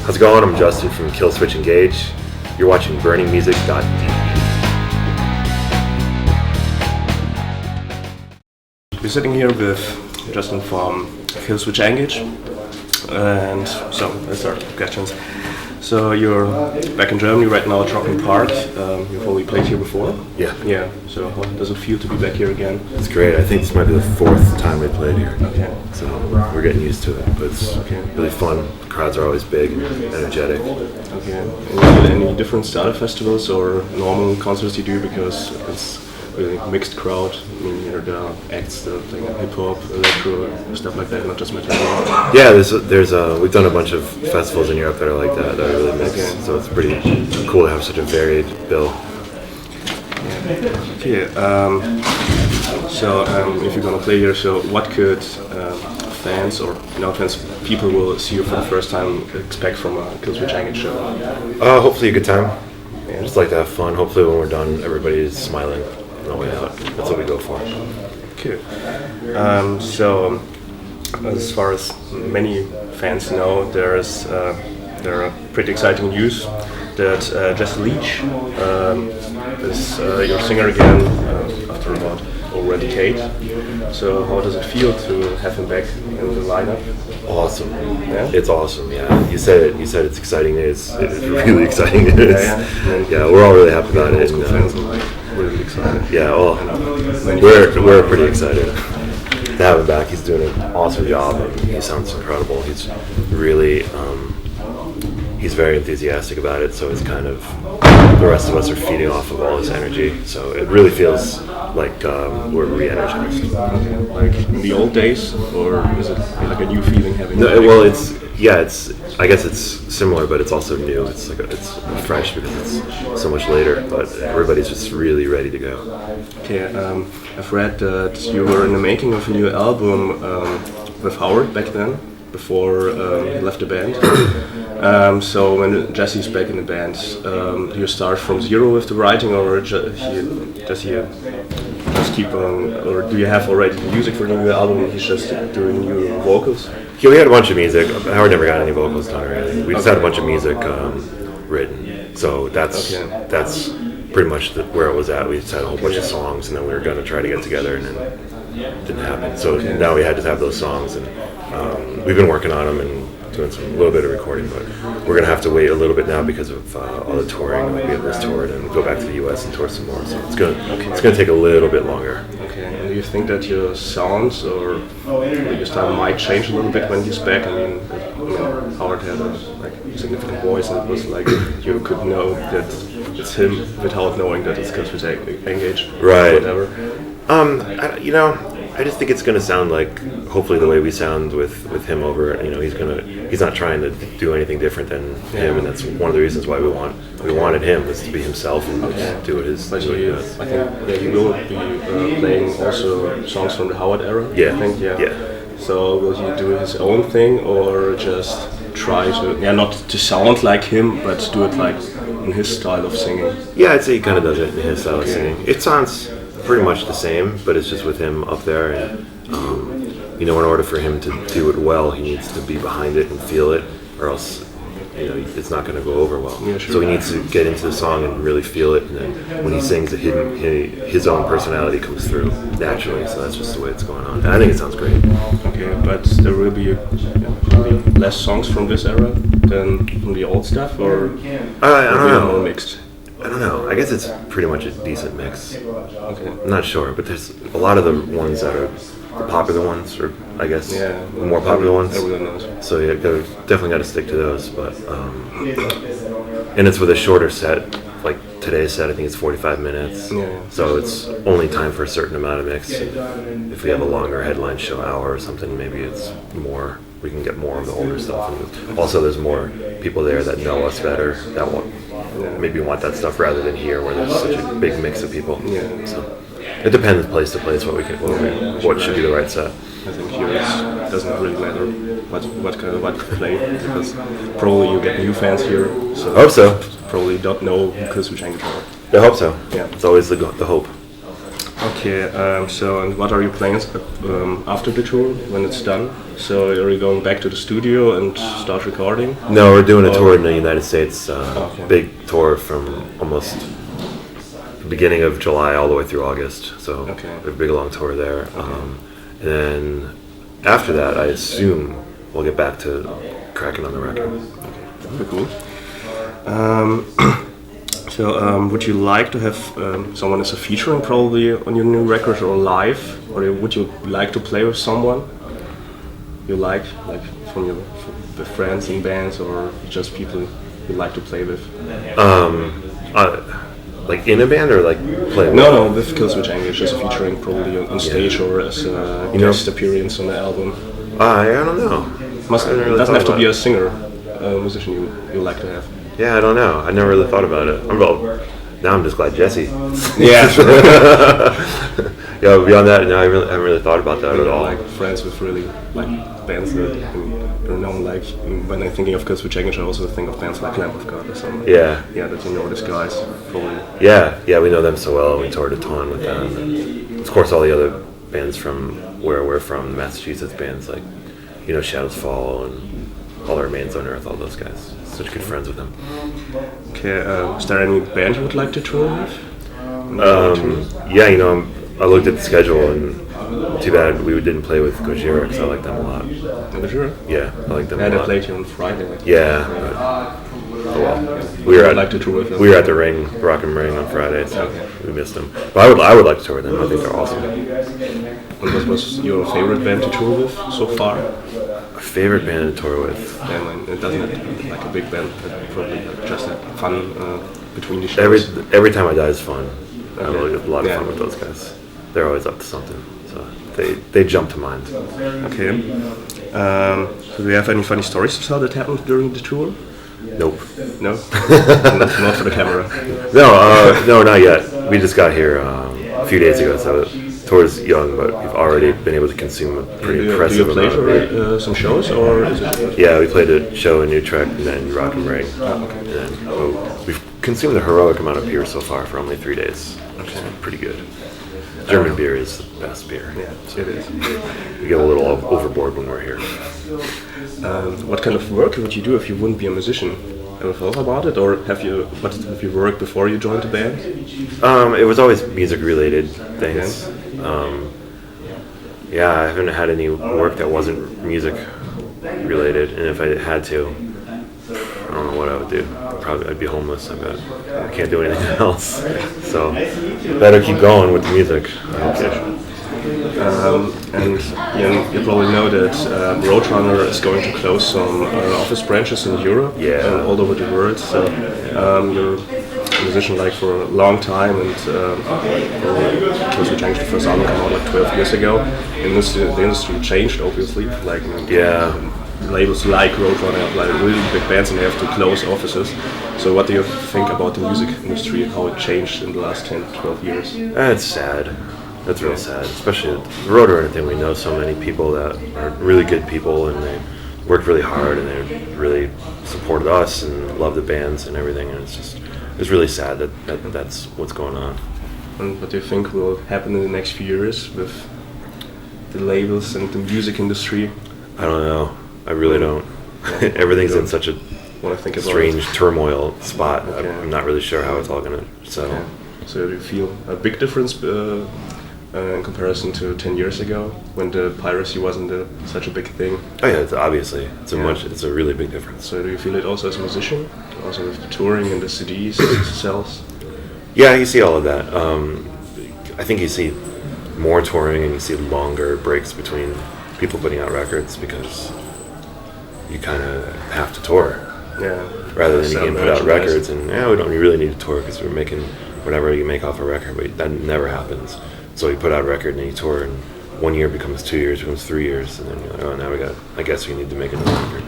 How's it going? I'm Justin from Killswitch Engage. You're watching BurningMusic.de. We're sitting here with Justin from Killswitch Engage, and so let's start with questions. So you're back in Germany right now at Rock Park. You've only played here before? Yeah. Yeah. So how does it feel to be back here again? It's great. I think this might be the fourth time we played here. Okay. So we're getting used to it, but it's really fun. The crowds are always big and energetic. Okay. And any different style of festivals or normal concerts you do, because it's really mixed crowd? I mean, there are acts that are playing hip hop, electro, stuff like that, not just metal. Yeah, we've done a bunch of festivals in Europe that are like that are really mixed. Okay. So it's pretty cool to have such a varied bill. Okay. So if you're gonna play here, so what could fans or people will see you for the first time expect from a Killswitch Engage show? Hopefully a good time. Yeah, just like to have fun. Hopefully when we're done, everybody's smiling on the way out. That's what we go for. Cool. So as far as many fans know, there are pretty exciting news that Jesse Leach is your singer again after about over a decade. So how does it feel to have him back in the lineup? Awesome. Yeah? It's awesome. Yeah, you said it. You said it's exciting. It's really exciting. Yeah, we're all really happy about it. Fans are like really excited. Yeah, well, we're pretty excited to have him back. He's doing an awesome job. He sounds incredible. He's really he's very enthusiastic about it. So it's kind of the rest of us are feeding off of all his energy. So it really feels like we're re-energized. Like in the old days, or is it like a new feeling having? No, well, I guess it's similar, but it's also new. It's fresh because it's so much later. But everybody's just really ready to go. Okay, I've read that you were in the making of a new album with Howard back then, before he left the band. So when Jesse's back in the band, do you start from zero with the writing, or does he just keep on, or do you have already the music for the new album? He's just doing new vocals. Yeah, we had a bunch of music. Howard never got any vocals done or anything. We just had a bunch of music written. So that's pretty much where it was at. We just had a whole bunch of songs, and then we were going to try to get together, and then it didn't happen. So now we had to have those songs, and we've been working on them and doing a little bit of recording, but we're going to have to wait a little bit now because of all the touring. We have this toured and go back to the US and tour some more, so it's going to take a little bit longer. Okay, and do you think that your sounds or your style might change a little bit when he's back? I mean Howard had a significant voice, and it was like you could know that it's him without knowing that it's Killswitch Engage, right? Whatever. I just think it's going to sound like, hopefully, the way we sound with him over. He's not trying to do anything different than him, and that's one of the reasons why we wanted him, was to be himself and do what his. But I think he will be playing also songs from the Howard era. Yeah, I think. Yeah. So will he do his own thing, or just try to not to sound like him, but do it like in his style of singing? Yeah, I'd say he kind of does it in his style of singing. It sounds pretty much the same, but it's just with him up there, and in order for him to do it well, he needs to be behind it and feel it, or else it's not going to go over well. Yeah, sure. So he needs to get into the song and really feel it, and then when he sings, his own personality comes through naturally. So that's just the way it's going on. And I think it sounds great. Okay, but there will be probably less songs from this era than from the old stuff, or I don't know. More mixed. I don't know. I guess it's pretty much a decent mix. Okay. I'm not sure, but there's a lot of the ones that are the popular ones, or I guess the more popular ones. Everyone knows. So yeah, definitely got to stick to those. But and it's with a shorter set. Like today's set, I think it's 45 minutes. Yeah. So it's only time for a certain amount of mix. And if we have a longer headline show hour or something, maybe it's more. We can get more of the older stuff. And also, there's more people there that know us better that maybe want that stuff rather than here, where there's such a big mix of people. Yeah. So it depends place to place what should be the right set. I think here it doesn't really matter what to play, because probably you get new fans here. So I hope so. Probably don't know who Killswitch Engage are. I hope so. Yeah. It's always the hope. Okay, so and what are your plans after the tour when it's done? So are you going back to the studio and start recording? No, we're doing a tour in the United States. Okay. Big tour from almost the beginning of July all the way through August. So Okay. we have a big long tour there. And then after that, I assume we'll get back to cracking on the record. Very cool. So would you like to have someone as a featuring probably on your new record or live, or would you like to play with someone you like from your with friends in bands, or just people you like to play with? Like in a band or like play? No, with Killswitch Engage as a featuring probably on stage or as a guest appearance on the album. I don't know. Doesn't have to be a singer, musician you like to have. Yeah, I don't know. I never really thought about it. Now I'm just glad Jesse. Yeah. Yeah, beyond that, no, I haven't really thought about that at all. Like friends with really like bands that are known. Like when I'm thinking of Killswitch Engage, I also think of bands like Lamb of God or something. Yeah. Yeah, that you know these guys probably. Yeah, we know them so well. We toured a ton with them. And of course, all the other bands from where we're from, the Massachusetts bands like, Shadows Fall and All That Remains on Earth, all those guys. Such good friends with them. Okay, is there any band you would like to tour with? Yeah, I looked at the schedule and too bad we didn't play with Gojira because I like them a lot. Sure. Yeah, I like them Yeah, a they lot. played here on Friday. Yeah, but, oh well. I'd like to tour with them. We were at the Rock and Ring on Friday, so we missed them. But I would like to tour with them. I think they're awesome. And what was your favorite band to tour with so far? Favorite band to tour with? Yeah, it doesn't have to be like a big band, but probably just have fun between the shows. Every Time I Die is fun. I have a lot of fun with those guys. They're always up to something, so they jump to mind. Okay. Do you have any funny stories to tell that happened during the tour? Nope. No? Not for the camera. No, not yet. We just got here a few days ago, so the tour's young, but we've already been able to consume a pretty impressive Do you amount of play beer. for some shows, or is it? Yeah, we played a show in Utrecht and then Rock and Ring. And then we've consumed a heroic amount of beer so far for only 3 days. Which is pretty good. German beer is the best beer. Yeah, it is. We get a little overboard when we're here. What kind of work would you do if you wouldn't be a musician? Ever thought about it, or have you worked before you joined the band? It was always music related things. I haven't had any work that wasn't music related, and if I had to, I don't know what I would do. Probably I'd be homeless. I bet I can't do anything else. So better keep going with the music. And you probably know that Roadrunner is going to close some office branches in Europe and all over the world. So you're a musician like for a long time, and Killswitch Engage, the first album came out like 12 years ago. And the industry changed obviously. Like labels like Roadrunner, like really big bands, and they have to close offices. So what do you think about the music industry and how it changed in the last 10, 12 years? That's sad. That's real sad, especially the Roadrunner thing. We know so many people that are really good people, and they worked really hard, and they really supported us and loved the bands and everything. And it's really sad that that's what's going on. And what do you think will happen in the next few years with the labels and the music industry? I don't know. I really don't. Everything's in such a strange turmoil spot. I'm not really sure how it's all going to settle. Okay. So do you feel a big difference in comparison to 10 years ago when the piracy wasn't such a big thing? Oh yeah, it's a really big difference. So do you feel it also as a musician, also with the touring and the CDs sales? Yeah, you see all of that. I think you see more touring and you see longer breaks between people putting out records because you kind of have to tour. Yeah. Rather than you can put out records and we don't really need to tour because we're making whatever you make off a record, but that never happens. So you put out a record and then you tour, and 1 year becomes 2 years, becomes 3 years, and then you're like, oh, now I guess we need to make another record.